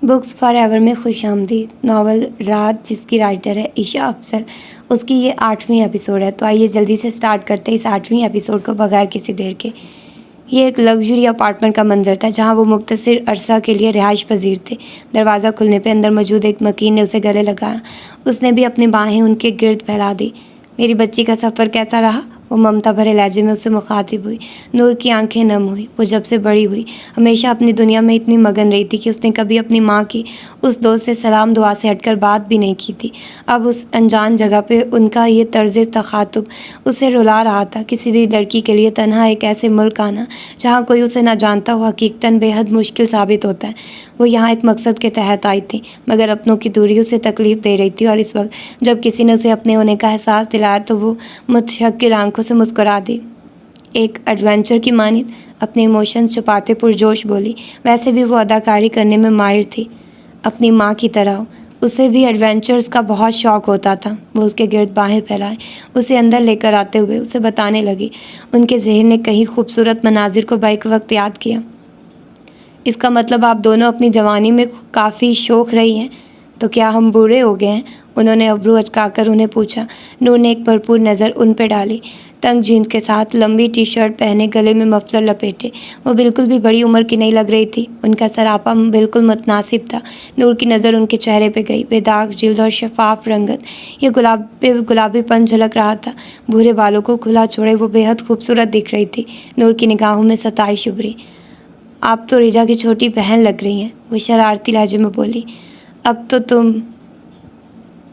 Books for ever میں خوش آمدید ناول رات، جس کی رائٹر ہے عشاء افضل، اس کی یہ 8ویں ایپیسوڈ ہے۔ تو آئیے جلدی سے سٹارٹ کرتے ہیں اس 8ویں ایپیسوڈ کو بغیر کسی دیر کے۔ یہ ایک لگژری اپارٹمنٹ کا منظر تھا جہاں وہ مختصر عرصہ کے لیے رہائش پذیر تھے۔ دروازہ کھلنے پہ اندر موجود ایک مکین نے اسے گلے لگایا۔ اس نے بھی اپنی باہیں ان کے گرد پھیلا دی۔ میری بچی کا سفر کیسا رہا؟ وہ ممتا بھرے لہجے میں اس سے مخاطب ہوئی۔ نور کی آنکھیں نم ہوئی۔ وہ جب سے بڑی ہوئی ہمیشہ اپنی دنیا میں اتنی مگن رہی تھی کہ اس نے کبھی اپنی ماں کی اس دوست سے سلام دعا سے ہٹ کر بات بھی نہیں کی تھی۔ اب اس انجان جگہ پہ ان کا یہ طرز تخاطب اسے رلا رہا تھا۔ کسی بھی لڑکی کے لیے تنہا ایک ایسے ملک آنا جہاں کوئی اسے نہ جانتا ہو حقیقتاً بے حد مشکل ثابت ہوتا ہے۔ وہ یہاں ایک مقصد کے تحت آئی تھی، مگر اپنوں کی دوری اسے تکلیف دے رہی تھی، اور اس وقت جب کسی نے اسے اپنے ہونے کا احساس دلایا تو وہ متشکر آنکھوں سے مسکرا دی۔ ایک ایڈونچر کی مانند اپنے ایموشنز چھپاتے پرجوش بولی۔ ویسے بھی وہ اداکاری کرنے میں ماہر تھی، اپنی ماں کی طرح۔ اسے بھی ایڈونچرز کا بہت شوق ہوتا تھا۔ وہ اس کے گرد باہیں پھیلائے اسے اندر لے کر آتے ہوئے اسے بتانے لگی۔ ان کے ذہن نے کئی خوبصورت مناظر کو بیک وقت یاد کیا۔ اس کا مطلب آپ دونوں اپنی جوانی میں کافی شوخ رہی ہیں، تو کیا ہم بوڑھے ہو گئے ہیں؟ انہوں نے ابرو اچکا کر انہیں پوچھا۔ نور نے ایک بھرپور نظر ان پہ ڈالی۔ تنگ جینس کے ساتھ لمبی ٹی شرٹ پہنے، گلے میں مفلر لپیٹے، وہ بالکل بھی بڑی عمر کی نہیں لگ رہی تھی۔ ان کا سراپا بالکل متناسب تھا۔ نور کی نظر ان کے چہرے پہ گئی۔ بے داغ جلد اور شفاف رنگت، یہ گلابی پن جھلک رہا تھا۔ بھورے بالوں کو کھلا چھوڑے وہ بے حد خوبصورت دکھ رہی تھی۔ نور کی نگاہوں میں ستائش ابھری۔ آپ تو ریجا کی چھوٹی بہن لگ رہی ہیں، وہ شرارتی لہجے میں بولی۔ اب تو تم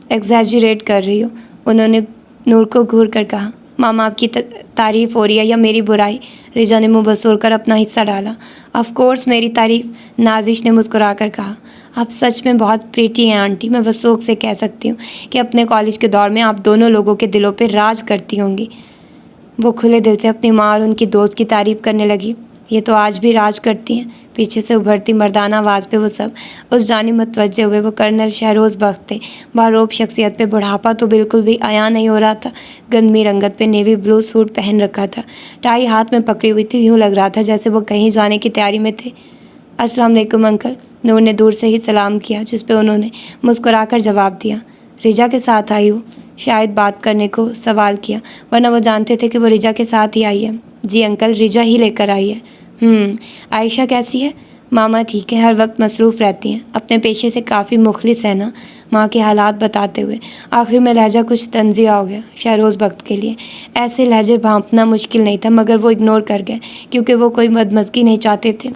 ایگزیجریٹ کر رہی ہو، انہوں نے نور کو گھور کر کہا۔ ماما آپ کی تعریف ہو رہی ہے یا میری برائی؟ ریجا نے منہ بسور کر اپنا حصہ ڈالا۔ آف کورس میری تعریف، نازش نے مسکرا کر کہا۔ آپ سچ میں بہت پریٹی ہیں آنٹی، میں وثوق سے کہہ سکتی ہوں کہ اپنے کالج کے دور میں آپ دونوں لوگوں کے دلوں پہ راج کرتی ہوں گی۔ وہ کھلے دل سے اپنی ماں اور ان کی دوست کی تعریف کرنے لگی۔ یہ تو آج بھی راج کرتی ہیں۔ پیچھے سے ابھرتی مردانہ آواز پہ وہ سب اس جانب متوجہ ہوئے۔ وہ کرنل شہروز بخت تھے۔ باروب شخصیت پہ بڑھاپا تو بالکل بھی عیاں نہیں ہو رہا تھا۔ گندمی رنگت پہ نیوی بلو سوٹ پہن رکھا تھا، ٹائی ہاتھ میں پکڑی ہوئی تھی۔ یوں لگ رہا تھا جیسے وہ کہیں جانے کی تیاری میں تھے۔ السلام علیکم انکل، نور نے دور سے ہی سلام کیا، جس پہ انہوں نے مسکرا کر جواب دیا۔ ریجا کے ساتھ آئی ہو؟ شاید بات کرنے کو سوال کیا، ورنہ وہ جانتے تھے کہ وہ ریجا کے ساتھ ہی آئی ہے۔ جی انکل، ریجا ہی لے کر آئی ہے۔ عائشہ کیسی ہے؟ ماما ٹھیک ہے، ہر وقت مصروف رہتی ہیں، اپنے پیشے سے کافی مخلص ہے نا، ماں کے حالات بتاتے ہوئے آخر میں لہجہ کچھ تنزیہ ہو گیا شہروز بخت کے لیے۔ ایسے لہجے بھانپنا مشکل نہیں تھا، مگر وہ اگنور کر گئے کیونکہ وہ کوئی بدمزگی نہیں چاہتے تھے۔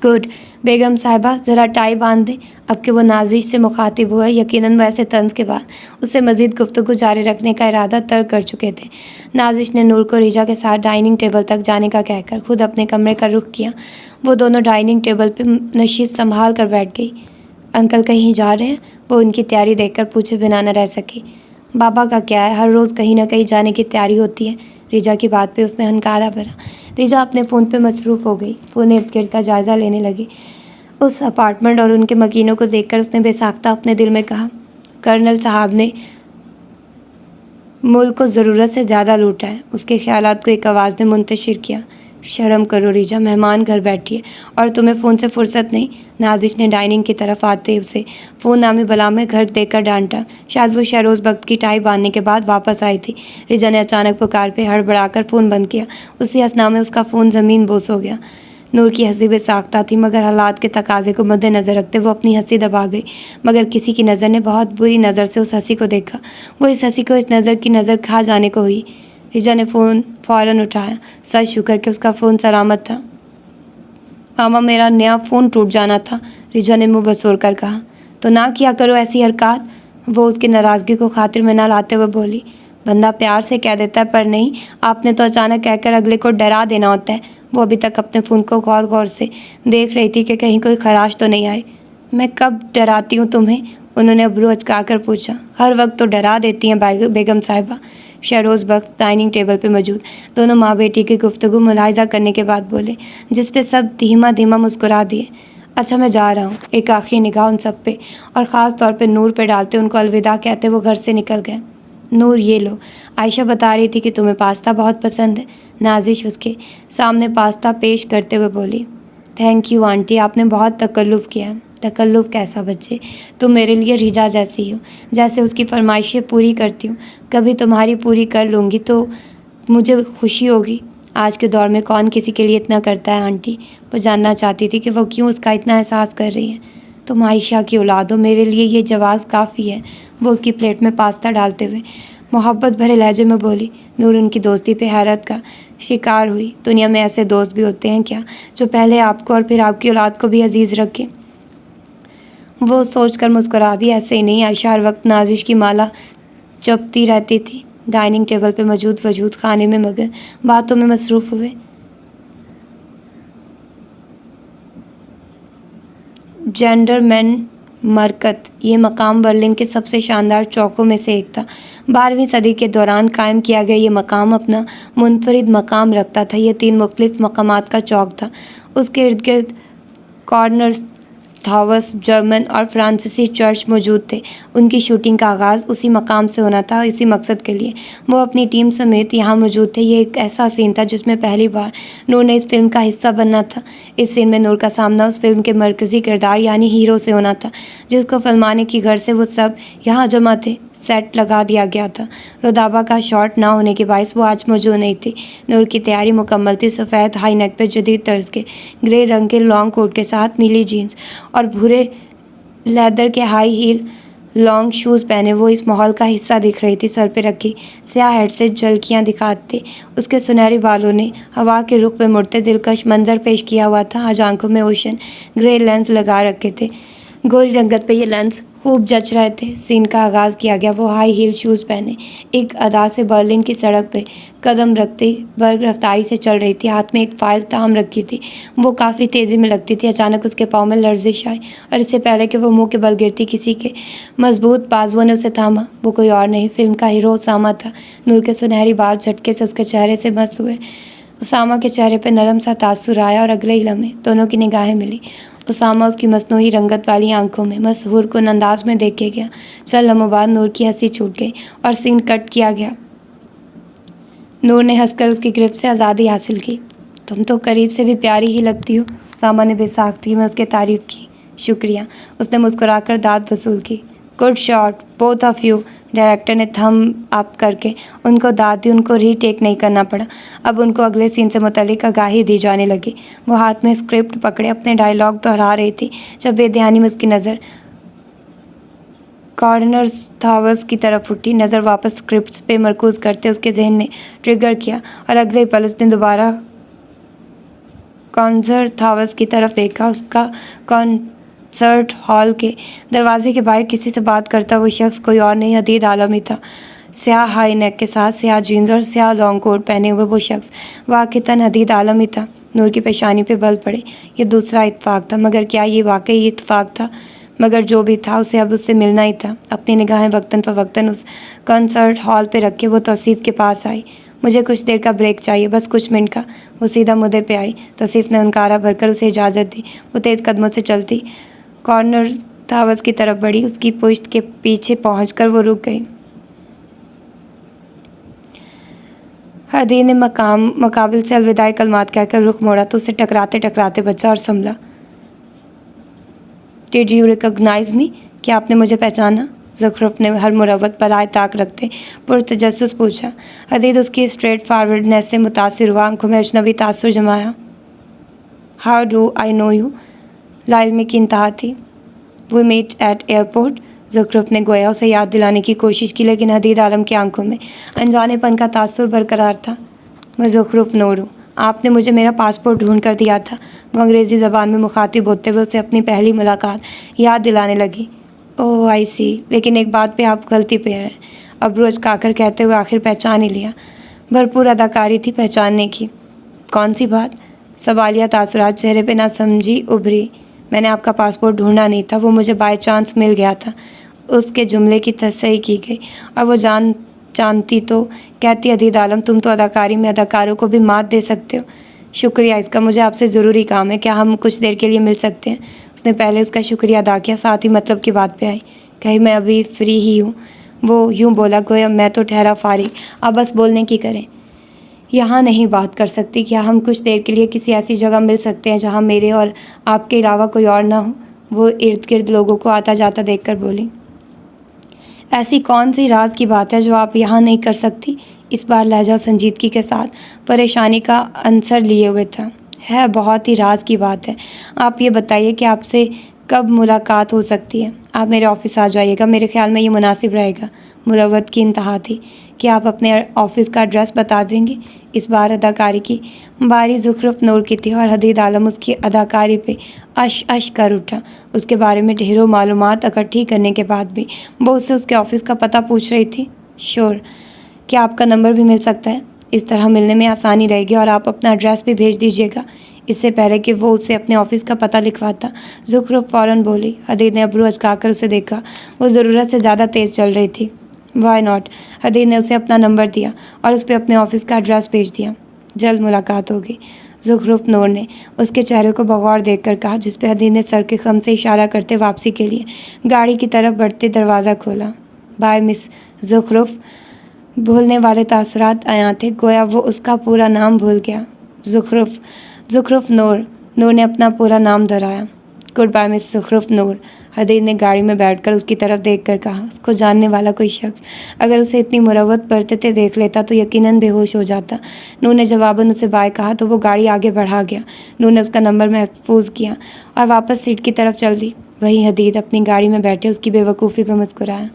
گڈ، بیگم صاحبہ ذرا ٹائی باندھ دیں۔ اب کہ وہ نازش سے مخاطب ہوا، یقیناً وہ ایسے طنز کے بعد اس سے مزید گفتگو جاری رکھنے کا ارادہ ترک کر چکے تھے۔ نازش نے نور کو ریجا کے ساتھ ڈائننگ ٹیبل تک جانے کا کہہ کر خود اپنے کمرے کا رخ کیا۔ وہ دونوں ڈائننگ ٹیبل پہ نشست سنبھال کر بیٹھ گئی۔ انکل کہیں جا رہے ہیں؟ وہ ان کی تیاری دیکھ کر پوچھے بنا نہ رہ سکی۔ بابا کا کیا ہے، ہر روز کہیں نہ کہیں جانے کی تیاری ہوتی ہے۔ ریجا کی بات پہ اس نے ہنکارا بھرا۔ ریجا اپنے فون پہ مصروف ہو گئی۔ فون ارد گرد کا جائزہ لینے لگی۔ اس اپارٹمنٹ اور ان کے مکینوں کو دیکھ کر اس نے بے ساختہ اپنے دل میں کہا، کرنل صاحب نے ملک کو ضرورت سے زیادہ لوٹا ہے۔ اس کے خیالات کو ایک آواز نے منتشر کیا۔ شرم کرو ریجا، مہمان گھر بیٹھی ہے اور تمہیں فون سے فرصت نہیں۔ نازش نے ڈائننگ کی طرف آتے اسے فون نامی بلا میں گھر دے کر ڈانٹا۔ شاید وہ شہروز بخت کی ٹائی باندھنے کے بعد واپس آئی تھی۔ ریجا نے اچانک پکار پہ ہڑبڑا کر فون بند کیا۔ اسی اثنا میں اس کا فون زمین بوس ہو گیا۔ نور کی ہنسی بے ساختہ تھی، مگر حالات کے تقاضے کو مد نظر رکھتے وہ اپنی ہنسی دبا گئی۔ مگر کسی کی نظر نے بہت بری نظر سے اس ہنسی کو دیکھا۔ وہ اس ہنسی کو اس نظر کی نظر کھا جانے کو ہوئی۔ ریجا نے فون فوراً اٹھایا۔ سچ شکر کہ اس کا فون سلامت تھا۔ ماما میرا نیا فون ٹوٹ جانا تھا، ریجا نے منہ بسور کر کہا۔ تو نہ کیا کرو ایسی حرکات، وہ اس کی ناراضگی کو خاطر میں نہ لاتے ہوئے بولی۔ بندہ پیار سے کہہ دیتا ہے، پر نہیں، آپ نے تو اچانک کہہ کر اگلے کو ڈرا دینا ہوتا ہے۔ وہ ابھی تک اپنے فون کو غور سے دیکھ رہی تھی کہ کہیں کوئی خراش تو نہیں آئی۔ میں کب ڈراتی ہوں تمہیں؟ انہوں نے ابرو اچکا کر پوچھا۔ ہر وقت تو ڈرا دیتی ہیں بیگم صاحبہ، شہروز بخت ڈائننگ ٹیبل پہ موجود دونوں ماں بیٹی کی گفتگو ملاحظہ کرنے کے بعد بولے، جس پہ سب دھیما دھیما مسکرا دیے۔ اچھا میں جا رہا ہوں۔ ایک آخری نگاہ ان سب پہ اور خاص طور پہ نور پہ ڈالتے ان کو الوداع کہتے وہ گھر سے نکل گئے۔ نور یہ لو، عائشہ بتا رہی تھی کہ تمہیں پاستا بہت پسند ہے۔ نازش اس کے سامنے پاستا پیش کرتے ہوئے بولی۔ تھینک یو آنٹی، آپ نے بہت تکلف کیا ہے۔ تکلف کیسا بچے، تم میرے لیے ریجا جیسی ہو، جیسے اس کی فرمائشیں پوری کرتی ہوں، کبھی تمہاری پوری کر لوں گی تو مجھے خوشی ہوگی۔ آج کے دور میں کون کسی کے لیے اتنا کرتا ہے آنٹی؟ وہ جاننا چاہتی تھی کہ وہ کیوں اس کا اتنا احساس کر رہی ہے۔ تم عائشہ کی اولاد ہو، میرے لیے یہ جواز کافی ہے۔ وہ اس کی پلیٹ میں پاستا ڈالتے ہوئے محبت بھرے لہجے میں بولی۔ نور ان کی دوستی پہ حیرت کا شکار ہوئی۔ دنیا میں ایسے دوست بھی ہوتے ہیں کیا جو پہلے آپ کو اور پھر آپ کی اولاد کو بھی عزیز رکھیں؟ وہ سوچ کر مسکرا دی۔ ایسے ہی نہیں، عائشہ ہر وقت نازش کی مالا جپتی رہتی تھی۔ ڈائننگ ٹیبل پہ موجود وجود کھانے میں مگن باتوں میں مصروف ہوئے۔ جینڈرمین مرکت یہ مقام برلن کے سب سے شاندار چوکوں میں سے ایک تھا۔ 12ویں صدی کے دوران قائم کیا گیا یہ مقام اپنا منفرد مقام رکھتا تھا۔ یہ 3 مختلف مقامات کا چوک تھا۔ اس کے ارد گرد کارنرز، تھاوس، جرمن اور فرانسیسی چرچ موجود تھے۔ ان کی شوٹنگ کا آغاز اسی مقام سے ہونا تھا۔ اسی مقصد کے لیے وہ اپنی ٹیم سمیت یہاں موجود تھے۔ یہ ایک ایسا سین تھا جس میں پہلی بار نور نے اس فلم کا حصہ بننا تھا۔ اس سین میں نور کا سامنا اس فلم کے مرکزی کردار یعنی ہیرو سے ہونا تھا، جس کو فلمانے کی غرض سے وہ سب یہاں جمع تھے۔ سیٹ لگا دیا گیا تھا۔ رودابا کا شاٹ نہ ہونے کے باعث وہ آج موجود نہیں تھی۔ نور کی تیاری مکمل تھی۔ سفید ہائی نیک پہ جدید طرز کے گرے رنگ کے لانگ کوٹ کے ساتھ نیلی جینس اور بھورے لیدر کے ہائی ہیل لانگ شوز پہنے وہ اس ماحول کا حصہ دکھ رہی تھی۔ سر پہ رکھی سیاہ ہیڈ سے جھلکیاں دکھاتے اس کے سنہری بالوں نے ہوا کے رخ پہ مڑتے دلکش منظر پیش کیا ہوا تھا۔ آج آنکھوں میں اوشن گرے لینس لگا رکھے تھے۔ گوری رنگت پہ یہ لینس خوب جچ رہے تھے۔ سین کا آغاز کیا گیا۔ وہ ہائی ہیل شوز پہنے ایک ادا سے برلن کی سڑک پہ قدم رکھتے برگ رفتاری سے چل رہی تھی۔ ہاتھ میں ایک فائل تام رکھی تھی۔ وہ کافی تیزی میں لگتی تھی۔ اچانک اس کے پاؤں میں لرزش آئی اور اس سے پہلے کہ وہ منہ کے بل گرتی کسی کے مضبوط بازوؤں نے اسے تھاما۔ وہ کوئی اور نہیں، فلم کا ہیرو اسامہ تھا۔ نور کے سنہری بال جھٹکے سے اس کے چہرے سے مس ہوئے۔ اسامہ کے چہرے پہ نرم سا تاثر آیا اور اگلے ہی لمحے دونوں کی نگاہیں ملی۔ اسامہ اس کی مصنوعی رنگت والی آنکھوں میں مسحور کن انداز میں دیکھے گیا۔ چند لمحوں بعد نور کی ہنسی چھوٹ گئی اور سین کٹ کیا گیا۔ نور نے ہنس کر اس کی گرفت سے آزادی حاصل کی۔ تم تو قریب سے بھی پیاری ہی لگتی ہو، اسامہ نے بے ساختگی میں اس کی تعریف کی۔ شکریہ، اس نے مسکرا کر داد وصول کی۔ Good shot both of you, director نے تھم اپ کر کے ان کو داد دی۔ ان کو ری ٹیک نہیں کرنا پڑا۔ اب ان کو اگلے سین سے متعلق آگاہی دی جانے لگی۔ وہ ہاتھ میں اسکرپٹ پکڑے اپنے ڈائیلاگ دہرا رہی تھی جب بے دھیانی میں اس کی نظر کارنرز تھاوس کی طرف اٹھی۔ نظر واپس اسکرپٹس پہ مرکوز کرتے اس کے ذہن نے ٹریگر کیا اور اگلے پل اس نے دوبارہ کارنرز تھاوس کی طرف دیکھا۔ اس کا کنسرٹ ہال کے دروازے کے باہر کسی سے بات کرتا وہ شخص کوئی اور نہیں، حدید عالم ہی تھا۔ سیاہ ہائی نیک کے ساتھ سیاہ جینز اور سیاہ لانگ کوٹ پہنے ہوئے وہ شخص واقعتاً حدید عالم ہی تھا۔ نور کی پیشانی پہ بل پڑے۔ یہ دوسرا اتفاق تھا، مگر کیا یہ واقعی اتفاق تھا؟ مگر جو بھی تھا اسے اب اس سے ملنا ہی تھا۔ اپنی نگاہیں وقتاً فوقتاً اس کنسرٹ ہال پہ رکھ کے وہ توصیف کے پاس آئی۔ مجھے کچھ دیر کا بریک چاہیے، بس کچھ منٹ کا۔ وہ سیدھا مدعے پہ آئی۔ توصیف نے انکارہ بھر کر اسے اجازت دی۔ وہ تیز قدموں سے چلتی کارنرز تھاوس کی طرف بڑھی۔ اس کی پشت کے پیچھے پہنچ کر وہ رک گئی۔ حدید نے مقابل سے الوداعی کلمات کہہ کر رخ موڑا تو اسے ٹکراتے ٹکراتے بچا اور سنبھلا۔ Did you recognise me? کیا آپ نے مجھے پہچانا؟ زخرف نے ہر مروت بالائے طاق رکھتے پرتجسس پوچھا۔ حدید اس کی اسٹریٹ فارورڈنیس سے متاثر ہوا، آنکھوں میں اجنبی تاثر جمایا۔ How do I know you? لاعلمی کی انتہا تھی۔ We met at airport? زخرف نے گویا اسے یاد دلانے کی کوشش کی، لیکن حدید عالم کی آنکھوں میں انجانے پن کا تاثر برقرار تھا۔ میں زخرف نور ہوں، آپ نے مجھے میرا پاسپورٹ ڈھونڈ کر دیا تھا۔ وہ انگریزی زبان میں مخاطب ہوتے ہوئے اسے اپنی پہلی ملاقات یاد دلانے لگی۔ اوہ آئی سی، لیکن ایک بات پہ آپ غلطی پہ ہیں، ابرو اچکا کر کہتے ہوئے آخر پہچان ہی لیا۔ بھرپور اداکاری تھی پہچاننے کی۔ کون سی بات؟ سوالیہ تاثرات چہرے پہ نہ سمجھی ابھری۔ میں نے آپ کا پاسپورٹ ڈھونڈا نہیں تھا، وہ مجھے بائی چانس مل گیا تھا۔ اس کے جملے کی تصحیح کی گئی۔ اور وہ جانتی تو کہتی حدید عالم تم تو اداکاری میں اداکاروں کو بھی مات دے سکتے ہو۔ شکریہ، اس کا مجھے آپ سے ضروری کام ہے، کیا ہم کچھ دیر کے لیے مل سکتے ہیں؟ اس نے پہلے اس کا شکریہ ادا کیا، ساتھ ہی مطلب کی بات پہ آئی۔ کہیں میں ابھی فری ہی ہوں، وہ یوں بولا گویا میں تو ٹھہرا فارغ، آپ بس بولنے کی کریں۔ یہاں نہیں بات کر سکتی، کیا ہم کچھ دیر کے لیے کسی ایسی جگہ مل سکتے ہیں جہاں میرے اور آپ کے علاوہ کوئی اور نہ ہو؟ وہ ارد گرد لوگوں کو آتا جاتا دیکھ کر بولی، ایسی کون سی راز کی بات ہے جو آپ یہاں نہیں کر سکتی؟ اس بار لہجہ سنجیدگی کے ساتھ پریشانی کا عنصر لیے ہوئے تھا۔ ہے، بہت ہی راز کی بات ہے۔ آپ یہ بتائیے کہ آپ سے کب ملاقات ہو سکتی ہے؟ آپ میرے آفس آ جائیے گا، میرے خیال میں یہ مناسب رہے گا۔ مروت کی انتہا تھی۔ کیا آپ اپنے آفس کا ایڈریس بتا دیں گی؟ اس بار اداکاری کی باری زخرف نور کی تھی اور حدید عالم اس کی اداکاری پہ اش کر اٹھا۔ اس کے بارے میں ڈھیروں معلومات اکٹھی کرنے کے بعد بھی وہ اس سے اس کے آفس کا پتہ پوچھ رہی تھی۔ شور، کیا آپ کا نمبر بھی مل سکتا ہے؟ اس طرح ملنے میں آسانی رہے گی اور آپ اپنا ایڈریس بھی بھیج دیجیے گا۔ اس سے پہلے کہ وہ اسے اپنے آفس کا پتہ لکھواتا، زخرف فوراً بولی۔ حدید نے ابرو اچکا کر اسے دیکھا۔ وہ ضرورت سے زیادہ تیز چل رہی تھی۔ Y not? حدید نے اسے اپنا نمبر دیا اور اس پہ اپنے آفس کا ایڈریس بھیج دیا۔ جلد ملاقات ہوگی، زخرف نور نے اس کے چہرے کو بغور دیکھ کر کہا، جس پہ حدید نے سر کے خم سے اشارہ کرتے واپسی کے لیے گاڑی کی طرف بڑھتے دروازہ کھولا۔ بائے مس زخرف۔ بھولنے والے تاثرات عیاں تھے، گویا وہ اس کا پورا نام بھول گیا۔ زخرف نور نے اپنا پورا نام دہرایا۔ گڈ بائے مس زخرف نور، حدید نے گاڑی میں بیٹھ کر اس کی طرف دیکھ کر کہا۔ اس کو جاننے والا کوئی شخص اگر اسے اتنی مروت برتتے دیکھ لیتا تو یقیناً بے ہوش ہو جاتا۔ نور نے جواباً اسے بائے کہا تو وہ گاڑی آگے بڑھا گیا۔ نور نے اس کا نمبر محفوظ کیا اور واپس سیٹ کی طرف چل دی۔ وہیں حدید اپنی گاڑی میں بیٹھے اس کی بے وقوفی پہ مسکرایا۔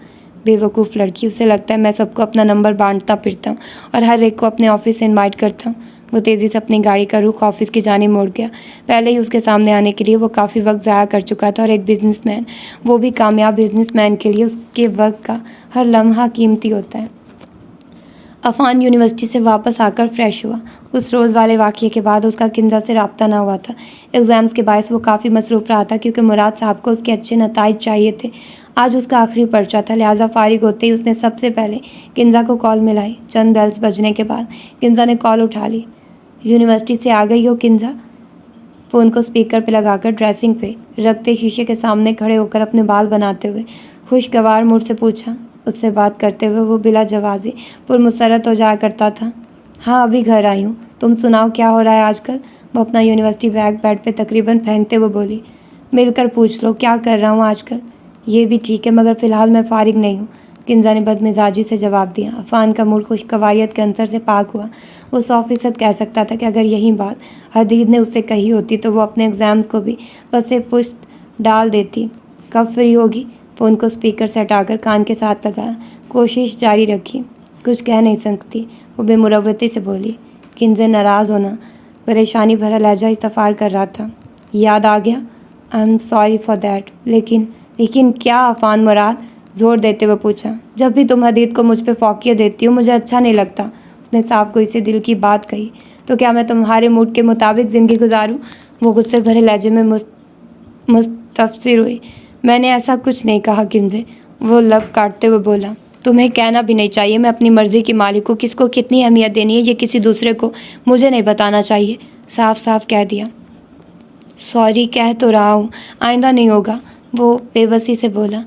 بے وقوف لڑکی، اسے لگتا ہے میں سب کو اپنا نمبر بانٹتا پھرتا ہوں اور ہر ایک کو اپنے آفس سے انوائٹ کرتا ہوں۔ وہ تیزی سے اپنی گاڑی کا رخ آفس کی جانب موڑ گیا۔ پہلے ہی اس کے سامنے آنے کے لیے وہ کافی وقت ضائع کر چکا تھا اور ایک بزنس مین، وہ بھی کامیاب بزنس مین کے لیے اس کے وقت کا ہر لمحہ قیمتی ہوتا ہے۔ عفان یونیورسٹی سے واپس آ کر فریش ہوا۔ اس روز والے واقعے کے بعد اس کا کنزا سے رابطہ نہ ہوا تھا۔ ایگزامز کے باعث وہ کافی مصروف رہا تھا کیونکہ مراد صاحب کو اس کے اچھے نتائج چاہیے تھے۔ آج اس کا آخری پرچہ تھا، لہٰذا فارغ ہوتے ہی اس نے سب سے پہلے کنزا کو کال ملائی۔ چند بیلز بجنے کے بعد کنزا نے کال اٹھا لی۔ یونیورسٹی سے آ گئی ہو کنزا؟ فون کو اسپیکر پہ لگا کر ڈریسنگ پہ رکھتے شیشے کے سامنے کھڑے ہو کر اپنے بال بناتے ہوئے خوشگوار موڈ سے پوچھا۔ اس سے بات کرتے ہوئے وہ بلا جوازی پرمسرت ہو جایا کرتا تھا۔ ہاں، ابھی گھر آئی ہوں، تم سناؤ کیا ہو رہا ہے آج کل؟ وہ اپنا یونیورسٹی بیگ بیڈ پہ تقریباً پھینکتے ہوئے بولی۔ مل کر پوچھ لو کیا کر رہا ہوں آج کل۔ یہ بھی ٹھیک ہے مگر فی الحال میں فارغ نہیں ہوں، کنزا نے بدمزاجی سے جواب دیا۔ عفان کا موڈ خوشگواریت کے عنصر سے پاک ہوا۔ وہ 100% کہہ سکتا تھا کہ اگر یہی بات حدید نے اس سے کہی ہوتی تو وہ اپنے ایگزامز کو بھی پسِ پشت ڈال دیتی۔ کب فری ہوگی؟ فون کو اسپیکر سے ہٹا کر کان کے ساتھ لگایا، کوشش جاری رکھی۔ کچھ کہہ نہیں سکتی، وہ بے مروتی سے بولی۔ کنزے ناراض ہونا پریشانی بھرا لہجہ استفار کر رہا تھا۔ یاد آ گیا؟ I am sorry for that. لیکن کیا؟ عفان مراد زور دیتے ہوئے پوچھا۔ جب بھی تم حدید کو مجھ پہ فوقیت دیتی ہو مجھے اچھا نہیں لگتا۔ اس نے صاف گوئی سے دل کی بات کہی۔ تو کیا میں تمہارے موڈ کے مطابق زندگی گزاروں؟ وہ غصے بھرے لہجے میں مستفسر ہوئی۔ میں نے ایسا کچھ نہیں کہا کنزے، وہ لب کاٹتے ہوئے بولا۔ تمہیں کہنا بھی نہیں چاہیے، میں اپنی مرضی کی مالک ہوں، کس کو کتنی اہمیت دینی ہے یہ کسی دوسرے کو مجھے نہیں بتانا چاہیے، صاف صاف کہہ دیا۔ سوری کہہ تو رہا ہوں، آئندہ نہیں ہوگا، وہ بے بسی سے بولا۔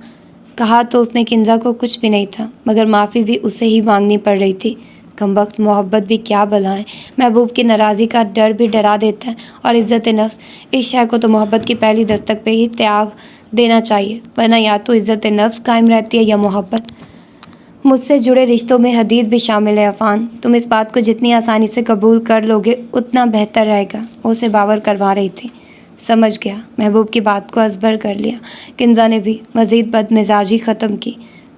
کہا تو اس نے کنزا کو کچھ بھی نہیں تھا مگر معافی بھی اسے ہی مانگنی پڑ رہی تھی۔ کمبخت، محبت بھی کیا بلا ہے، محبوب کی ناراضی کا ڈر بھی ڈرا دیتا ہے اور عزت نفس، اس شے کو تو محبت کی پہلی دستک پہ ہی تیاگ دینا چاہیے، ورنہ یا تو عزت نفس قائم رہتی ہے یا محبت۔ مجھ سے جڑے رشتوں میں حدید بھی شامل ہے عفان، تم اس بات کو جتنی آسانی سے قبول کر لوگے اتنا بہتر رہے گا، وہ اسے باور کروا رہی تھی۔ سمجھ گیا، محبوب کی بات کو ازبر کر لیا۔ کنزا نے بھی مزید بدمزاجی ختم کی۔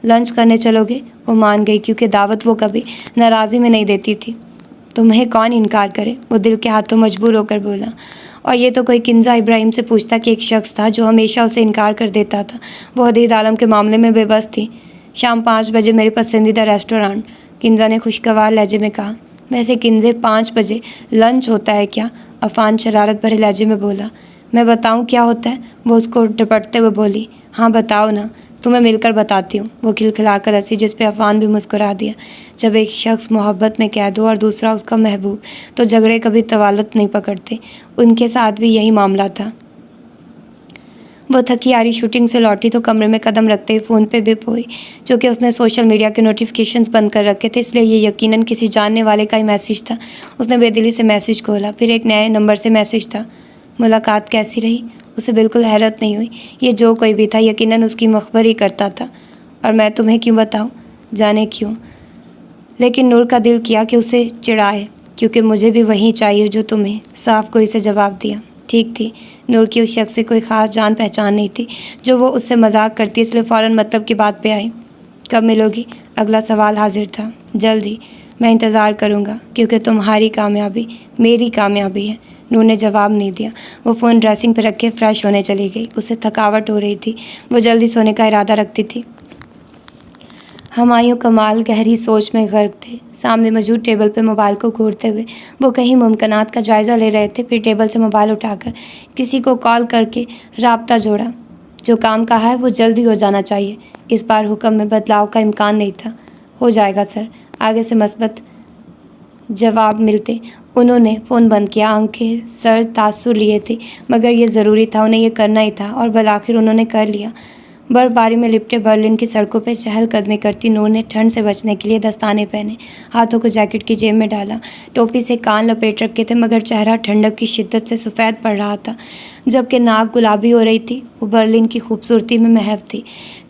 لنچ کرنے چلو گے؟ وہ مان گئی کیونکہ دعوت وہ کبھی ناراضی میں نہیں دیتی تھی۔ تمہیں کون انکار کرے، وہ دل کے ہاتھوں مجبور ہو کر بولا۔ اور یہ تو کوئی کنزا ابراہیم سے پوچھتا کہ ایک شخص تھا جو ہمیشہ اسے انکار کر دیتا تھا۔ وہ حدید عالم کے معاملے میں بے بس تھی۔ شام 5 بجے میرے پسندیدہ ریسٹورانٹ، کنزا نے خوشگوار لہجے میں کہا۔ ویسے کنزے 5 بجے لنچ ہوتا ہے کیا؟ عفان شرارت بھرے لہجے میں بولا۔ میں بتاؤں کیا ہوتا ہے؟ وہ اس کو ڈپٹتے ہوئے بولی۔ ہاں بتاؤ نا، تمہیں مل کر بتاتی ہوں، وہ کھلکھلا کر ہنسی، جس پہ عفان بھی مسکرا دیا۔ جب ایک شخص محبت میں قید ہو اور دوسرا اس کا محبوب تو جھگڑے کبھی طوالت نہیں پکڑتے، ان کے ساتھ بھی یہی معاملہ تھا۔ وہ تھکی ہاری شوٹنگ سے لوٹی تو کمرے میں قدم رکھتے ہی فون پہ بپ ہوئی، چونکہ اس نے سوشل میڈیا کے نوٹیفیکیشنز بند کر رکھے تھے اس لیے یہ یقیناً کسی جاننے والے کا ہی میسیج تھا۔ اس نے بے دلی سے میسیج کھولا، پھر ایک نئے نمبر سے میسیج تھا۔ ملاقات کیسی رہی؟ اسے بالکل حیرت نہیں ہوئی۔ یہ جو کوئی بھی تھا یقیناً اس کی مخبر ہی کرتا تھا، اور میں تمہیں کیوں بتاؤں؟ جانے کیوں، لیکن نور کا دل کیا کہ اسے چڑھائے، کیونکہ مجھے بھی وہی چاہیے جو تمہیں، صاف کوئی سے جواب دیا۔ ٹھیک تھی، نور کی اس شخص سے کوئی خاص جان پہچان نہیں تھی جو وہ اس سے مذاق کرتی، اس لیے فوراً مطلب کی بات پہ آئی۔ کب ملو گی؟ اگلا سوال حاضر تھا۔ جلدی، میں انتظار کروں گا، کیونکہ تمہاری کامیابی میری کامیابی ہے۔ نور نے جواب نہیں دیا۔ وہ فون ڈریسنگ پہ رکھ کے فریش ہونے چلی گئی۔ اسے تھکاوٹ ہو رہی تھی، وہ جلدی سونے کا ارادہ رکھتی تھی۔ ہمایوں کمال گہری سوچ میں غرق تھے، سامنے موجود ٹیبل پہ موبائل کو گھورتے ہوئے وہ کئی ممکنات کا جائزہ لے رہے تھے۔ پھر ٹیبل سے موبائل اٹھا کر کسی کو کال کر کے رابطہ جوڑا۔ جو کام کہا ہے وہ جلدی ہو جانا چاہیے۔ اس بار حکم میں بدلاؤ کا امکان نہیں تھا۔ ہو جائے گا سر، آگے سے مثبت جواب ملتے۔ انہوں نے فون بند کیا، آنکھیں سر تاثر لیے تھی، مگر یہ ضروری تھا، انہیں یہ کرنا ہی تھا، اور بالآخر انہوں نے کر لیا۔ برف باری میں لپٹے برلن کی سڑکوں پہ چہل قدمی کرتی نور نے ٹھنڈ سے بچنے کے لیے دستانے پہنے، ہاتھوں کو جیکٹ کی جیب میں ڈالا، ٹوپی سے کان لپیٹ رکھے تھے، مگر چہرہ ٹھنڈک کی شدت سے سفید پڑ رہا تھا، جبکہ ناک گلابی ہو رہی تھی۔ وہ برلن کی خوبصورتی میں محو تھی۔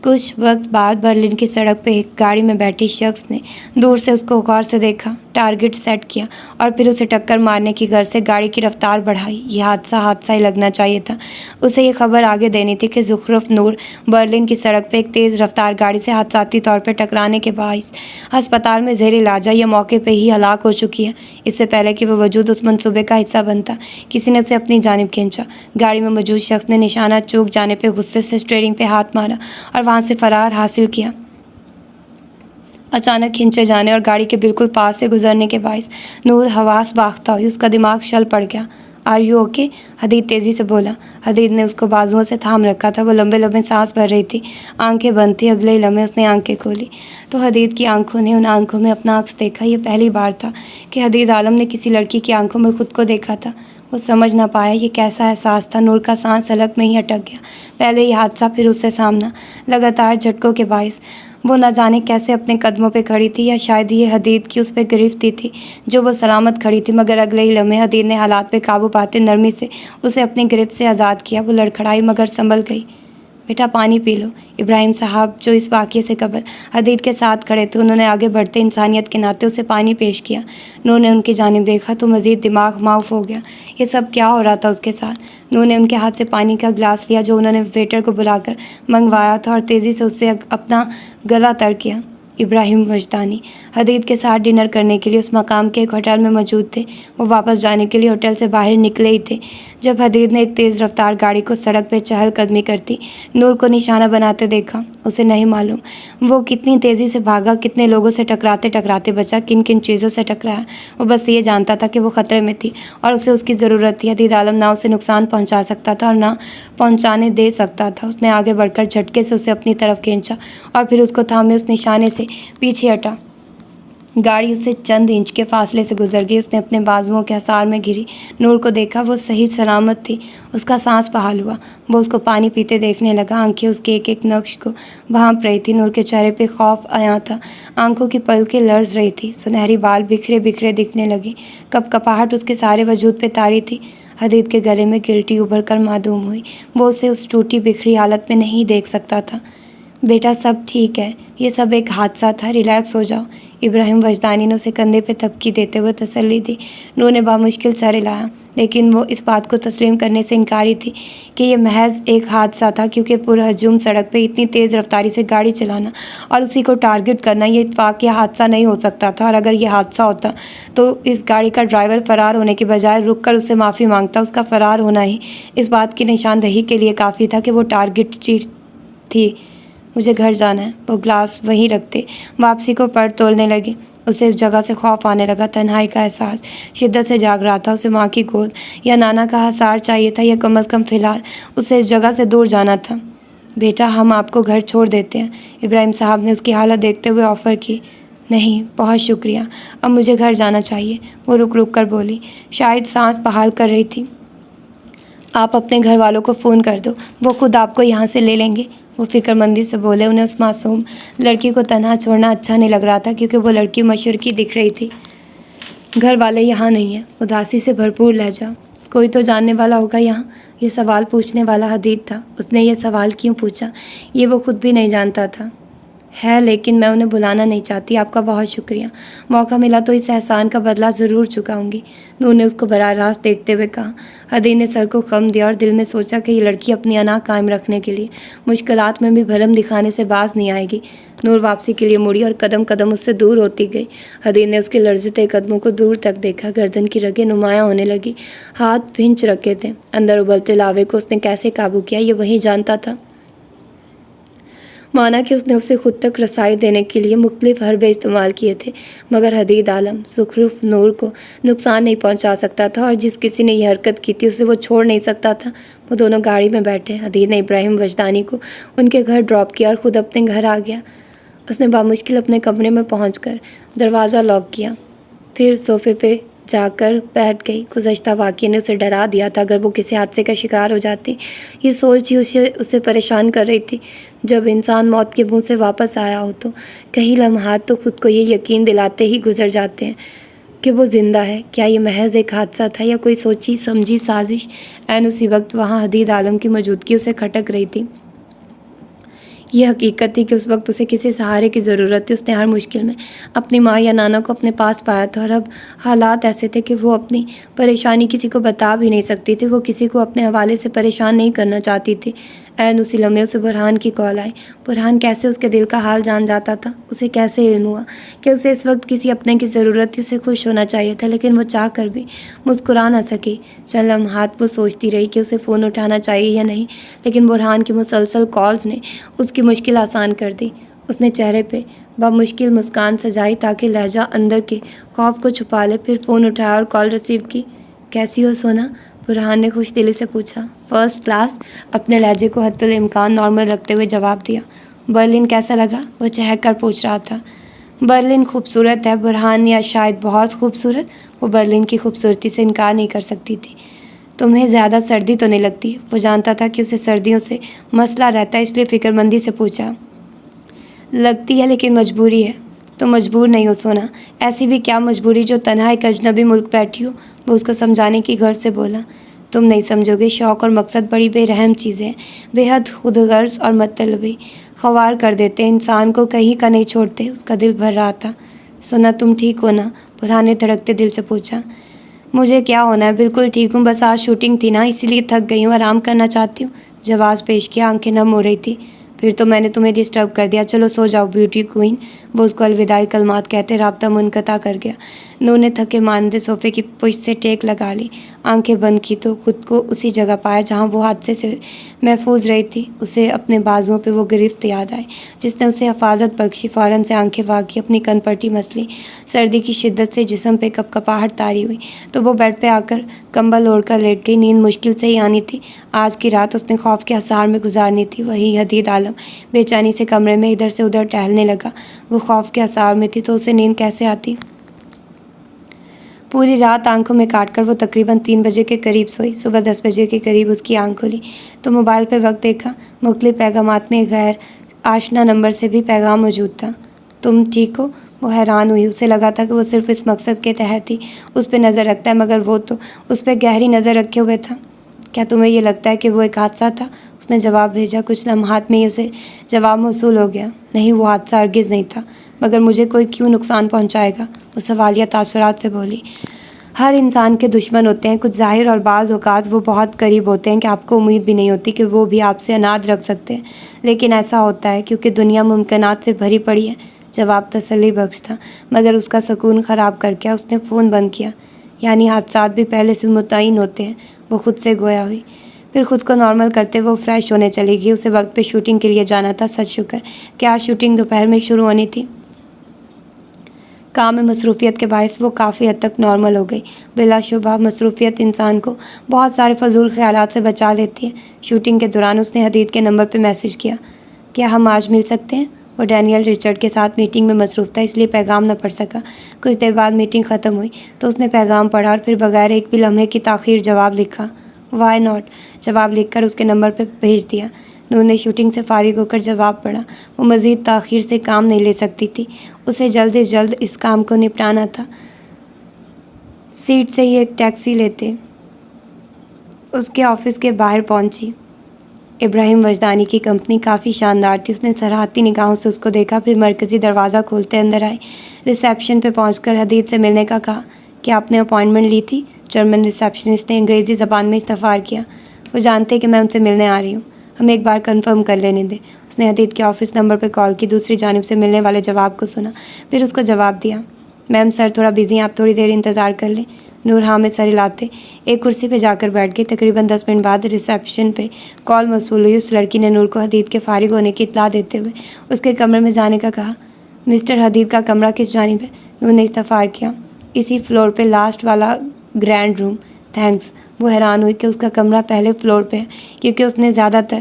کچھ وقت بعد برلن کی سڑک پہ ایک گاڑی میں بیٹھی شخص نے دور سے اس کو غور سے دیکھا، ٹارگٹ سیٹ کیا، اور پھر اسے ٹکر مارنے کی غرض سے گاڑی کی رفتار بڑھائی۔ یہ حادثہ ہی لگنا چاہیے تھا۔ اسے یہ خبر آگے دینی تھی کہ زخرف نور برلن کی سڑک پہ ایک تیز رفتار گاڑی سے حادثاتی طور پہ ٹکرانے کے باعث ہسپتال میں زیر علاج ہے یا موقع پہ ہی ہلاک ہو چکی ہے۔ اس سے پہلے کہ وہ وجود اس منصوبے کا حصہ بنتا، کسی نے اسے اپنی جانب کھینچا۔ گاڑی میں موجود شخص نے نشانہ چوک جانے پہ غصے سے اسٹیئرنگ پہ ہاتھ مارا اور وہاں سے فرار حاصل کیا۔ اچانک کھینچے جانے اور گاڑی کے بالکل پاس سے گزرنے کے باعث نور حواس باختہ ہوئی، اس کا دماغ شل پڑ گیا۔ Are you okay? حدید تیزی سے بولا۔ حدید نے اس کو بازوؤں سے تھام رکھا تھا، وہ لمبے لمبے سانس بھر رہی تھی، آنکھیں بند تھیں۔ اگلے ہی لمحے اس نے آنکھیں کھولی تو حدید کی آنکھوں نے ان آنکھوں میں اپنا عکس دیکھا۔ یہ پہلی بار تھا کہ حدید عالم نے کسی لڑکی کی آنکھوں میں خود کو دیکھا تھا۔ وہ سمجھ نہ پایا یہ کیسا احساس تھا۔ نور کا سانس حلق میں ہی اٹک گیا۔ پہلے یہ حادثہ، پھر اس سے سامنا، لگاتار جھٹکوں کے باعث وہ نہ جانے کیسے اپنے قدموں پہ کھڑی تھی، یا شاید یہ حدید کی اس پہ گرفتی تھی جو وہ سلامت کھڑی تھی۔ مگر اگلے ہی لمحے حدید نے حالات پہ قابو پاتے نرمی سے اسے اپنی گرفت سے آزاد کیا۔ وہ لڑکھڑائی مگر سنبھل گئی۔ بیٹا پانی پی لو۔ ابراہیم صاحب جو اس واقعے سے قبل حدید کے ساتھ کھڑے تھے، انہوں نے آگے بڑھتے انسانیت کے ناطے اسے پانی پیش کیا۔ نور نے ان کی جانب دیکھا تو مزید دماغ معاف ہو گیا۔ یہ سب کیا ہو رہا تھا اس کے ساتھ؟ نور نے ان کے ہاتھ سے پانی کا گلاس لیا جو انہوں نے ویٹر کو بلا کر منگوایا تھا، اور تیزی سے اس سے اپنا گلا تر کیا۔ ابراہیم وجدانی حدید کے ساتھ ڈنر کرنے کے لیے اس مقام کے ایک ہوٹل میں موجود تھے۔ وہ واپس جانے کے لیے ہوٹل سے باہر نکلے ہی تھے جب حدید نے ایک تیز رفتار گاڑی کو سڑک پہ چہل قدمی کرتی نور کو نشانہ بناتے دیکھا۔ اسے نہیں معلوم وہ کتنی تیزی سے بھاگا، کتنے لوگوں سے ٹکراتے ٹکراتے بچا، کن کن چیزوں سے ٹکرایا۔ وہ بس یہ جانتا تھا کہ وہ خطرے میں تھی اور اسے اس کی ضرورت تھی۔ حدید عالم نہ اسے نقصان پہنچا سکتا تھا اور نہ پہنچانے دے سکتا تھا۔ اس نے آگے بڑھ کر جھٹکے سے اسے اپنی طرف کھینچا اور پھر اس کو تھامے اس نشانے سے پیچھے ہٹا۔ گاڑی اس سے چند انچ کے فاصلے سے گزر گئی۔ اس نے اپنے بازوؤں کے حصار میں گھری نور کو دیکھا، وہ صحیح سلامت تھی۔ اس کا سانس بحال ہوا۔ وہ اس کو پانی پیتے دیکھنے لگا، آنکھیں اس کے ایک ایک نقش کو بھانپ رہی تھی۔ نور کے چہرے پہ خوف عیاں تھا، آنکھوں کی پلکیں لرز رہی تھی، سنہری بال بکھرے بکھرے دکھنے لگے، کپکپاہٹ اس کے سارے وجود پہ طاری تھی۔ حدید کے گلے میں گلٹی ابھر کر معدوم ہوئی۔ وہ اسے اس ٹوٹی بکھری حالت میں نہیں دیکھ سکتا تھا۔ بیٹا سب ٹھیک ہے، یہ سب ایک حادثہ تھا، ریلیکس ہو جاؤ۔ ابراہیم وجدانی نے اسے کندھے پہ تھپکی دیتے ہوئے تسلی دی۔ نور نے بامشکل سر ہلایا، لیکن وہ اس بات کو تسلیم کرنے سے انکاری تھی کہ یہ محض ایک حادثہ تھا، کیونکہ پرہجوم سڑک پہ اتنی تیز رفتاری سے گاڑی چلانا اور اسی کو ٹارگٹ کرنا یہ اتفاقیہ حادثہ نہیں ہو سکتا تھا، اور اگر یہ حادثہ ہوتا تو اس گاڑی کا ڈرائیور فرار ہونے کے بجائے رک کر اس سے معافی مانگتا۔ اس کا فرار ہونا ہی اس بات کی نشاندہی کے لیے کافی تھا کہ وہ ٹارگٹ تھی۔ مجھے گھر جانا ہے۔ وہ گلاس وہیں رکھتے واپسی کو پر تولنے لگے۔ اسے اس جگہ سے خوف آنے لگا، تنہائی کا احساس شدت سے جاگ رہا تھا۔ اسے ماں کی گود یا نانا کا حصار چاہیے تھا، یا کم از کم فی الحال اسے اس جگہ سے دور جانا تھا۔ بیٹا ہم آپ کو گھر چھوڑ دیتے ہیں، ابراہیم صاحب نے اس کی حالت دیکھتے ہوئے آفر کی۔ نہیں بہت شکریہ، اب مجھے گھر جانا چاہیے، وہ رک رک کر بولی، شاید سانس بحال کر رہی تھی۔ آپ اپنے گھر والوں کو فون کر دو، وہ خود آپ کو یہاں سے لے لیں گے، وہ فکر مندی سے بولے۔ انہیں اس معصوم لڑکی کو تنہا چھوڑنا اچھا نہیں لگ رہا تھا، کیونکہ وہ لڑکی مشرقی دکھ رہی تھی۔ گھر والے یہاں نہیں ہیں، اداسی سے بھرپور لہجہ۔ کوئی تو جاننے والا ہوگا یہاں، یہ سوال پوچھنے والا حدید تھا. اس نے یہ سوال کیوں پوچھا یہ وہ خود بھی نہیں جانتا تھا. ہے لیکن میں انہیں بلانا نہیں چاہتی. آپ کا بہت شکریہ. موقع ملا تو اس احسان کا بدلہ ضرور چکاؤں گی. نور نے اس کو براہ راست دیکھتے ہوئے کہا. حدید نے سر کو خم دیا اور دل میں سوچا کہ یہ لڑکی اپنی انا قائم رکھنے کے لیے مشکلات میں بھی بھرم دکھانے سے باز نہیں آئے گی. نور واپسی کے لیے مڑی اور قدم قدم اس سے دور ہوتی گئی. حدید نے اس کے لرزتے قدموں کو دور تک دیکھا. گردن کی رگیں نمایاں ہونے لگی. ہاتھ بھنچ رکھے تھے. اندر ابلتے لاوے کو اس نے کیسے قابو کیا یہ وہی جانتا تھا. مانا کہ اس نے اسے خود تک رسائی دینے کے لیے مختلف حربے استعمال کیے تھے مگر حدید عالم زخرف نور کو نقصان نہیں پہنچا سکتا تھا اور جس کسی نے یہ حرکت کی تھی اسے وہ چھوڑ نہیں سکتا تھا. وہ دونوں گاڑی میں بیٹھے. حدید نے ابراہیم وجدانی کو ان کے گھر ڈراپ کیا اور خود اپنے گھر آ گیا. اس نے بامشکل اپنے کمرے میں پہنچ کر دروازہ لاک کیا. پھر صوفے پہ جا کر بیٹھ گئی. گزشتہ واقعے نے اسے ڈرا دیا تھا. اگر وہ کسی حادثے کا شکار ہو جاتی یہ سوچ ہی اسے پریشان کر رہی تھی. جب انسان موت کے منہ سے واپس آیا ہو تو کئی لمحات تو خود کو یہ یقین دلاتے ہی گزر جاتے ہیں کہ وہ زندہ ہے. کیا یہ محض ایک حادثہ تھا یا کوئی سوچی سمجھی سازش؟ عین اسی وقت وہاں حدید عالم کی موجودگی اسے کھٹک رہی تھی. یہ حقیقت تھی کہ اس وقت اسے کسی سہارے کی ضرورت تھی. اس نے ہر مشکل میں اپنی ماں یا نانا کو اپنے پاس پایا تھا اور اب حالات ایسے تھے کہ وہ اپنی پریشانی کسی کو بتا بھی نہیں سکتی تھی. وہ کسی کو اپنے حوالے سے پریشان نہیں کرنا چاہتی تھی. عین اسی لمحے اسے برہان کی کال آئی. برہان کیسے اس کے دل کا حال جان جاتا تھا؟ اسے کیسے علم ہوا کہ اسے اس وقت کسی اپنے کی ضرورت تھی؟ اسے خوش ہونا چاہیے تھا لیکن وہ چاہ کر بھی مسکرا نہ سکی. چند لمحات وہ سوچتی رہی کہ اسے فون اٹھانا چاہیے یا نہیں لیکن برہان کی مسلسل کالز نے اس کی مشکل آسان کر دی. اس نے چہرے پہ بمشکل مسکان سجائی تاکہ لہجہ اندر کے خوف کو چھپا لے. پھر فون اٹھایا اور کال ریسیو کی. کیسی ہو سونا؟ برہان نے خوش دلی سے پوچھا. First class. اپنے لہجے کو حد الامکان نارمل رکھتے ہوئے جواب دیا. برلن کیسا لگا؟ وہ چہک کر پوچھ رہا تھا. برلن خوبصورت ہے برہان، یا شاید بہت خوبصورت. وہ برلن کی خوبصورتی سے انکار نہیں کر سکتی تھی. تمہیں زیادہ سردی تو نہیں لگتی؟ وہ جانتا تھا کہ اسے سردیوں سے مسئلہ رہتا ہے اس لیے فکر مندی سے پوچھا. لگتی ہے لیکن مجبوری ہے. تم مجبور نہیں ہو سونا. ایسی بھی کیا مجبوری جو تنہا ایک اجنبی ملک بیٹھی ہو؟ وہ اس کو سمجھانے کی غرض سے بولا. تم نہیں سمجھو گے. شوق اور مقصد بڑی بے رحم چیزیں، بے حد خود غرض اور مطلبی خوار کر دیتے ہیں. انسان کو کہیں کا نہیں چھوڑتے. اس کا دل بھر رہا تھا. سونا تم ٹھیک ہو نا؟ برہان نے دھڑکتے دل سے پوچھا. مجھے کیا ہونا ہے، بالکل ٹھیک ہوں. بس آج شوٹنگ تھی نا اسی لیے تھک گئی ہوں، آرام کرنا چاہتی ہوں. جواز پیش کیا. آنکھیں نم ہو رہی تھی. پھر تو میں نے تمہیں ڈسٹرب کر دیا. چلو سو جاؤ بیوٹی کوئن. وہ اس کو الوداعی کلمات کہتے رابطہ منقطع کر گیا. نور نے تھکے ماندے صوفے کی پشت سے ٹیک لگا لی. آنکھیں بند کی تو خود کو اسی جگہ پایا جہاں وہ حادثے سے محفوظ رہی تھی. اسے اپنے بازوؤں پہ وہ گرفت یاد آئی جس نے اسے حفاظت بخشی. فوراً سے آنکھیں واقعی اپنی کن پٹی مس لی. سردی کی شدت سے جسم پہ کپ کپاہٹ طاری ہوئی تو وہ بیڈ پہ آ کر کمبل اوڑھ کر لیٹ گئی. نیند مشکل سے ہی آنی تھی. آج کی رات اس نے خوف کے حصار میں گزارنی تھی. وہی حدید عالم بے چینی سے کمرے میں ادھر سے ادھر ٹہلنے لگا. وہ خوف کے حصار میں تھی تو اسے نیند کیسے آتی؟ پوری رات آنکھوں میں کاٹ کر وہ تقریباً 3 بجے کے قریب سوئی. صبح 10 بجے کے قریب اس کی آنکھ کھلی تو موبائل پہ وقت دیکھا. مختلف پیغامات میں غیر آشنا نمبر سے بھی پیغام موجود تھا. تم ٹھیک ہو؟ وہ حیران ہوئی. اسے لگا تھا کہ وہ صرف اس مقصد کے تحت ہی اس پہ نظر رکھتا ہے مگر وہ تو اس پہ گہری نظر رکھے ہوئے تھا. کیا تمہیں یہ لگتا ہے کہ وہ ایک حادثہ تھا؟ اس نے جواب بھیجا. کچھ لمحات میں ہی اسے جواب موصول ہو گیا. نہیں، وہ حادثہ ہرگز نہیں تھا. مگر مجھے کوئی کیوں نقصان پہنچائے گا؟ وہ سوالیہ تاثرات سے بولی. ہر انسان کے دشمن ہوتے ہیں کچھ ظاہر اور بعض اوقات وہ بہت قریب ہوتے ہیں کہ آپ کو امید بھی نہیں ہوتی کہ وہ بھی آپ سے اناد رکھ سکتے ہیں. لیکن ایسا ہوتا ہے کیونکہ دنیا ممکنات سے بھری پڑی ہے. جواب تسلی بخش تھا مگر اس کا سکون خراب کر کے اس نے فون بند کیا. یعنی حادثات بھی پہلے سے متعین ہوتے ہیں. وہ خود سے گویا ہوئی. پھر خود کو نارمل کرتے وہ فریش ہونے چلی گئی. اسے وقت پہ شوٹنگ کے لیے جانا تھا. سچ شکر کہ آج شوٹنگ دوپہر میں شروع ہونی تھی. کام میں مصروفیت کے باعث وہ کافی حد تک نارمل ہو گئی. بلا شبہ مصروفیت انسان کو بہت سارے فضول خیالات سے بچا لیتی ہے. شوٹنگ کے دوران اس نے حدید کے نمبر پہ میسج کیا. کیا ہم آج مل سکتے ہیں؟ وہ ڈینیل رچرڈ کے ساتھ میٹنگ میں مصروف تھا اس لیے پیغام نہ پڑھ سکا. کچھ دیر بعد میٹنگ ختم ہوئی تو اس نے پیغام پڑھا اور پھر بغیر ایک بھی لمحے کی تاخیر جواب لکھا. وائی ناٹ جواب لکھ کر اس کے نمبر پہ بھیج دیا. نور نے شوٹنگ سے فارغ ہو کر جواب پڑھا. وہ مزید تاخیر سے کام نہیں لے سکتی تھی. اسے جلد از جلد اس کام کو نپٹانا تھا. سیٹ سے ہی ایک ٹیکسی لیتے اس کے آفس کے باہر پہنچی۔ ابراہیم وجدانی کی کمپنی کافی شاندار تھی۔ اس نے سراہتی نگاہوں سے اس کو دیکھا، پھر مرکزی دروازہ کھولتے اندر آئی۔ ریسیپشن پہ پہنچ کر حدید سے ملنے کا کہا۔ کیا آپ نے اپائنٹمنٹ لی تھی؟ جرمن ریسیپشنسٹ نے انگریزی زبان میں استفسار کیا۔ وہ جانتے کہ میں ان سے ملنے آ رہی ہوں، ہمیں ایک بار کنفرم کر لینے دیں۔ اس نے حدید کے آفس نمبر پہ کال کی، دوسری جانب سے ملنے والے جواب کو سنا، پھر اس کو جواب دیا۔ میم سر تھوڑا بزی ہیں، آپ تھوڑی دیر انتظار کر لیں۔ نور ہاں میں سر ہلاتے ایک کرسی پہ جا کر بیٹھ گئی۔ تقریباً 10 منٹ بعد ریسیپشن پہ کال موصول ہوئی۔ اس لڑکی نے نور کو حدید کے فارغ ہونے کی اطلاع دیتے ہوئے اس کے کمرے میں جانے کا کہا۔ مسٹر حدید کا کمرہ کس جانب ہے؟ نور نے استفسار کیا۔ اسی فلور پہ، لاسٹ والا گرینڈ روم۔ تھینکس۔ وہ حیران ہوئی کہ اس کا کمرہ پہلے فلور پہ ہے، کیونکہ اس نے زیادہ تر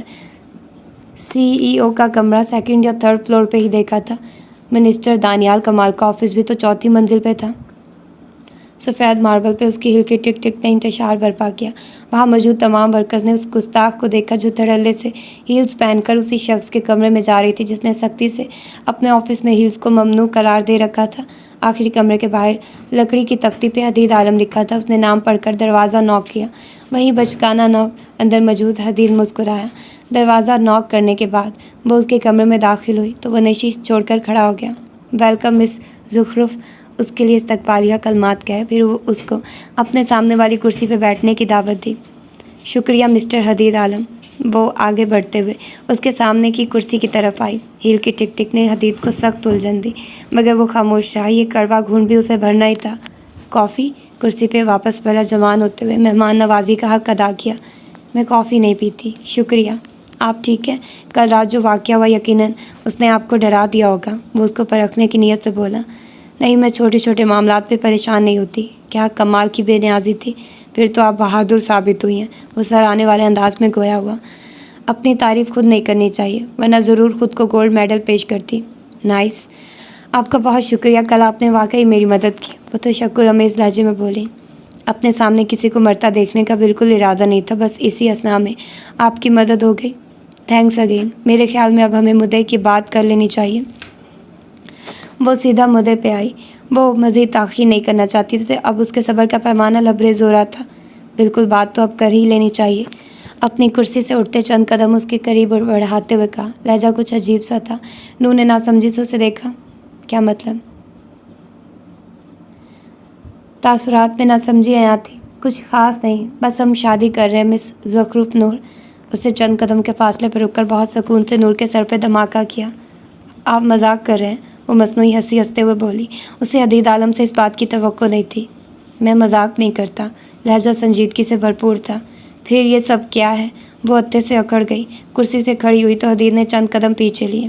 CEO کا کمرہ سیکنڈ یا تھرڈ فلور پہ ہی دیکھا تھا۔ منسٹر دانیال کمال کا آفس بھی تو چوتھی منزل پہ تھا۔ سفید ماربل پہ اس کی ہل کی ٹک ٹک نے انتشار برپا کیا۔ وہاں موجود تمام ورکرز نے اس گستاخ کو دیکھا جو دھڑلے سے ہیلز پہن کر اسی شخص کے کمرے میں جا رہی تھی جس نے سختی سے اپنے آفس میں ہیلز کو ممنوع قرار دے رکھا تھا۔ آخری کمرے کے باہر لکڑی کی تختی پہ حدید عالم لکھا تھا۔ اس نے نام پڑھ کر دروازہ نوک کیا۔ وہیں بچکانہ نوک۔ اندر موجود حدید مسکرایا۔ دروازہ نوک کرنے کے بعد وہ اس کے کمرے میں داخل ہوئی تو وہ نشست چھوڑ کر کھڑا ہو گیا۔ ویلکم مس زخرف، اس کے لیے استقبالیہ کلمات کہے، پھر وہ اس کو اپنے سامنے والی کرسی پہ بیٹھنے کی دعوت دی۔ شکریہ مسٹر حدید عالم۔ وہ آگے بڑھتے ہوئے اس کے سامنے کی کرسی کی طرف آئی۔ ہیل کی ٹک ٹک نے حدید کو سخت الجھن دی، مگر وہ خاموش رہا۔ یہ کڑوا گھونٹ بھی اسے بھرنا ہی تھا۔ کافی؟ کرسی پہ واپس پلٹ جمان ہوتے ہوئے مہمان نوازی کا حق ادا کیا۔ میں کافی نہیں پیتی، شکریہ۔ آپ ٹھیک ہیں؟ کل رات جو واقعہ ہوا یقیناً اس نے آپ کو ڈرا دیا ہوگا۔ وہ اس کو پرکھنے کی نیت سے بولا۔ نہیں، میں چھوٹے چھوٹے معاملات پہ پریشان نہیں ہوتی۔ کیا کمال کی بے نیازی تھی؟ پھر تو آپ بہادر ثابت ہوئی ہیں۔ وہ سراہنے والے انداز میں گویا ہوا۔ اپنی تعریف خود نہیں کرنی چاہیے، ورنہ ضرور خود کو گولڈ میڈل پیش کرتی۔ نائس، آپ کا بہت شکریہ، کل آپ نے واقعی میری مدد کی۔ وہ تشکر امیز لہجے میں بولی۔ اپنے سامنے کسی کو مرتا دیکھنے کا بالکل ارادہ نہیں تھا، بس اسی اثناء میں آپ کی مدد ہو گئی۔ Thanks again. میرے خیال میں اب ہمیں مدعے کی بات کر لینی چاہیے۔ وہ سیدھا مدعے پہ آئی۔ وہ مزید تاخیر نہیں کرنا چاہتی تھی، اب اس کے صبر کا پیمانہ لبریز ہو رہا تھا۔ بالکل، بات تو اب کر ہی لینی چاہیے۔ اپنی کرسی سے اٹھتے چند قدم اس کے قریب بڑھاتے ہوئے کہا۔ لہجہ کچھ عجیب سا تھا۔ نور نے ناسمجھی سے اسے دیکھا۔ کیا مطلب؟ تاثرات میں ناسمجھی آیا تھی۔ کچھ خاص نہیں، بس ہم شادی کر رہے ہیں مس زخرف۔ نور اس سے چند قدم کے فاصلے پر رک کر بہت سکون سے نور کے سر پہ دھماکہ کیا۔ آپ مذاق کر رہے ہیں؟ وہ مصنوعی ہنسی ہنستے ہوئے بولی۔ اسے حدید عالم سے اس بات کی توقع نہیں تھی۔ میں مذاق نہیں کرتا۔ لہجہ سنجیدگی سے بھرپور تھا۔ پھر یہ سب کیا ہے؟ وہ ہتھے سے اکڑ گئی۔ کرسی سے کھڑی ہوئی تو حدید نے چند قدم پیچھے لیے۔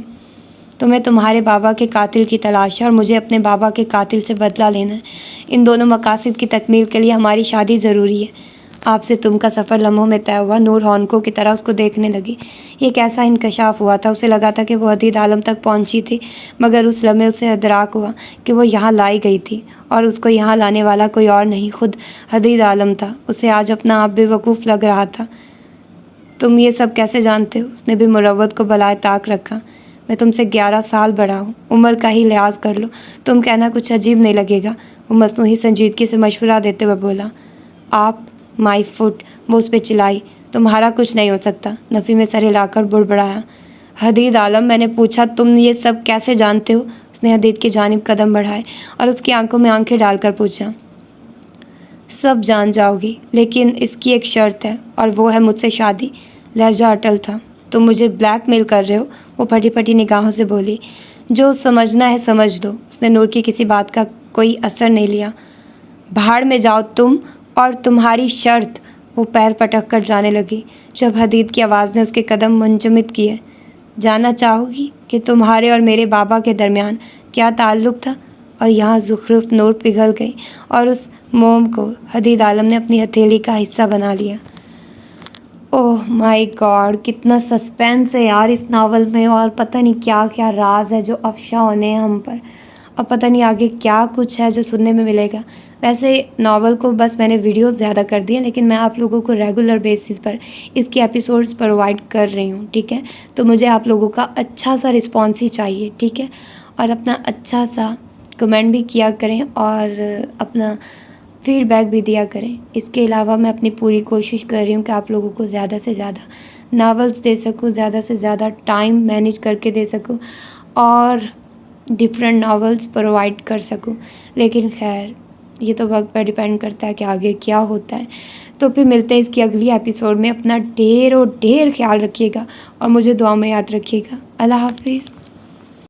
تمہیں تمہارے بابا کے قاتل کی تلاش ہے اور مجھے اپنے بابا کے قاتل سے بدلہ لینا ہے۔ ان دونوں مقاصد کی تکمیل کے لیے ہماری شادی ضروری ہے۔ آپ سے تم کا سفر لمحوں میں طے ہوا۔ نور ہونکوں کی طرح اس کو دیکھنے لگی۔ یہ کیسا انکشاف ہوا تھا؟ اسے لگا تھا کہ وہ حدید عالم تک پہنچی تھی، مگر اس لمحے اسے ادراک ہوا کہ وہ یہاں لائی گئی تھی، اور اس کو یہاں لانے والا کوئی اور نہیں، خود حدید عالم تھا۔ اسے آج اپنا آپ بے وقوف لگ رہا تھا۔ تم یہ سب کیسے جانتے ہو؟ اس نے بھی مروت کو بالائے طاق رکھا۔ میں تم سے 11 سال بڑا ہوں، عمر کا ہی لحاظ کر لو، تم کہنا کچھ عجیب نہیں لگے گا۔ وہ مصنوعی سنجیدگی سے مشورہ دیتے ہوئے بولا۔ آپ مائی فٹ، وہ اس پہ چلائی۔ تمہارا کچھ نہیں ہو سکتا۔ نفی میں سر ہلا کر بڑبڑایا۔ حدید عالم، میں نے پوچھا تم یہ سب کیسے جانتے ہو؟ اس نے حدید کی جانب قدم بڑھائے اور اس کی آنکھوں میں آنکھیں ڈال کر پوچھا۔ سب جان جاؤ گی، لیکن اس کی ایک شرط ہے، اور وہ ہے مجھ سے شادی۔ لہجہ اٹل تھا۔ تم مجھے بلیک میل کر رہے ہو؟ وہ پھٹی پھٹی نگاہوں سے بولی۔ جو سمجھنا ہے سمجھ لو۔ اس نے نور کی کسی بات کا کوئی اثر نہیں لیا۔ بھاڑ میں جاؤ تم اور تمہاری شرط۔ وہ پیر پٹک کر جانے لگی جب حدید کی آواز نے اس کے قدم منجمد کیے۔ جاننا چاہو گی کہ تمہارے اور میرے بابا کے درمیان کیا تعلق تھا؟ اور یہاں زخرف نور پگھل گئی اور اس موم کو حدید عالم نے اپنی ہتھیلی کا حصہ بنا لیا۔ اوہ مائی گاڈ، کتنا سسپینس ہے یار اس ناول میں، اور پتہ نہیں کیا کیا راز ہے جو افشا ہونے ہیں ہم پر، اور پتہ نہیں آگے کیا کچھ ہے جو سننے میں ملے گا۔ ویسے ناول کو بس میں نے ویڈیوز زیادہ کر دی ہیں، لیکن میں آپ لوگوں کو ریگولر بیسس پر اس کے ایپیسوڈز پرووائڈ کر رہی ہوں، ٹھیک ہے؟ تو مجھے آپ لوگوں کا اچھا سا رسپانس ہی چاہیے، ٹھیک ہے؟ اور اپنا اچھا سا کمنٹ بھی کیا کریں، اور اپنا فیڈ بیک بھی دیا کریں. اس کے علاوہ میں اپنی پوری کوشش کر رہی ہوں کہ آپ لوگوں کو زیادہ سے زیادہ ناولس دے سکوں, زیادہ سے زیادہ ٹائم مینیج کر کے دے سکوں اور ڈفرینٹ ناولس پرووائڈ کر سکوں. لیکن خیر یہ تو وقت پر ڈیپینڈ کرتا ہے کہ آگے کیا ہوتا ہے. تو پھر ملتے ہیں اس کی اگلی ایپیسوڈ میں. اپنا ڈھیر و ڈھیر خیال رکھیے گا اور مجھے دعا میں یاد رکھیے گا. اللہ حافظ.